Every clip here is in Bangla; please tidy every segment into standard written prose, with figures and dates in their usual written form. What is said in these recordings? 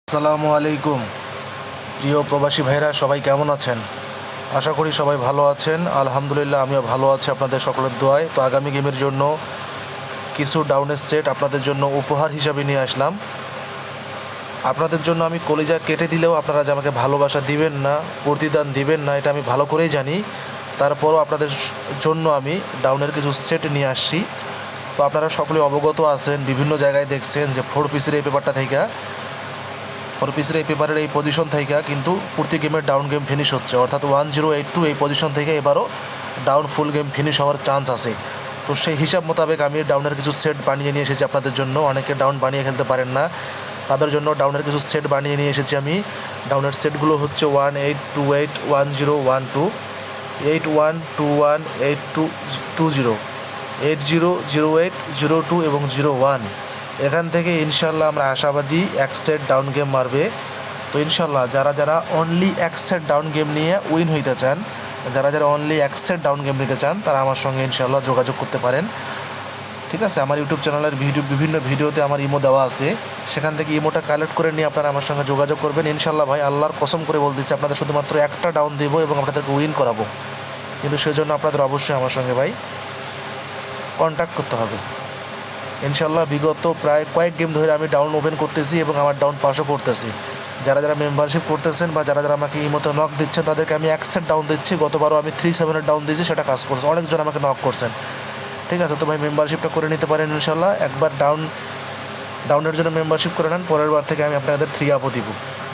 আসসালামু আলাইকুম। প্রিয় প্রবাসী ভাইরা সবাই কেমন আছেন? আশা করি সবাই ভালো আছেন। আলহামদুলিল্লাহ আমিও ভালো আছি আপনাদের সকলের দোয়ায়। তো আগামী গেমের জন্য কিছু ডাউনের সেট আপনাদের জন্য উপহার হিসাবে নিয়ে আসলাম। আপনাদের জন্য আমি কলিজা কেটে দিলেও আপনারা যে আমাকে ভালোবাসা দিবেন না, প্রতিদান দিবেন না, এটা আমি ভালো করেই জানি। তারপরও আপনাদের জন্য আমি ডাউনের কিছু সেট নিয়ে আসছি। তো আপনারা সকলে অবগত আছেন, বিভিন্ন জায়গায় দেখছেন যে 4 পিসের এই পেপারটা থেকে 4 পিসের এই পেপারের এই পজিশন থেকে কিন্তু প্রতি গেমের ডাউন গেম ফিনিশ হচ্ছে, অর্থাৎ 1082 এই পজিশন থেকে এবারও ডাউন ফুল গেম ফিনিশ হওয়ার চান্স আছে। তো সেই হিসাব মোতাবেক আমি ডাউনের কিছু সেট বানিয়ে নিয়ে এসেছি আপনাদের জন্য। অনেকে ডাউন বানিয়ে খেলতে পারেন না, তাদের জন্য ডাউনের কিছু সেট বানিয়ে নিয়ে এসেছি আমি। ডাউনের সেটগুলো হচ্ছে 18281012, 81218220, 800802 এবং 01। এখান থেকে ইনশাল্লাহ আমরা আশাবাদী এক সেট ডাউন গেম মারবে। তো ইনশাল্লাহ যারা যারা অনলি এক সেট ডাউন গেম নিয়ে উইন হইতে চান, যারা যারা অনলি এক সেট ডাউন গেম নিতে চান, তারা আমার সঙ্গে ইনশাল্লাহ যোগাযোগ করতে পারেন। ঠিক আছে, আমার ইউটিউব চ্যানেলের বিভিন্ন ভিডিওতে আমার ইমো দেওয়া আছে, সেখান থেকে ইমোটা কালেক্ট করে নিয়ে আপনারা আমার সঙ্গে যোগাযোগ করবেন। ইনশাল্লাহ ভাই, আল্লাহর কসম করে বলতেছি আপনাদের শুধুমাত্র একটা ডাউন দেবো এবং আপনাদেরকে উইন করাবো। কিন্তু সেজন্য আপনাদের অবশ্যই আমার সঙ্গে ভাই কন্ট্যাক্ট করতে হবে। ইনশাল্লাহ বিগত প্রায় কয়েক গেম ধরে আমি ডাউন ওপেন করতেছি এবং আমার ডাউন পাসও করতেছি। যারা যারা মেম্বারশিপ করতেছেন বা যারা যারা আমাকে এই মতো নক দিচ্ছেন, তাদেরকে আমি এক সেট ডাউন দিচ্ছি। গতবারও আমি 37 ডাউন দিয়েছি, সেটা কাজ করছে, অনেকজন আমাকে নক করছেন। ঠিক আছে, তো ভাই মেম্বারশিপটা করে নিতে পারেন ইনশাল্লাহ। একবার ডাউনের জন্য মেম্বারশিপ করে নেন, পরের বার থেকে আমি আপনাদের 3 আপও দিব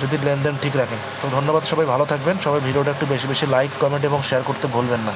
যদি লেনদেন ঠিক রাখেন। তো ধন্যবাদ, সবাই ভালো থাকবেন। সবাই ভিডিওটা একটু বেশি বেশি লাইক, কমেন্ট এবং শেয়ার করতে ভুলবেন না।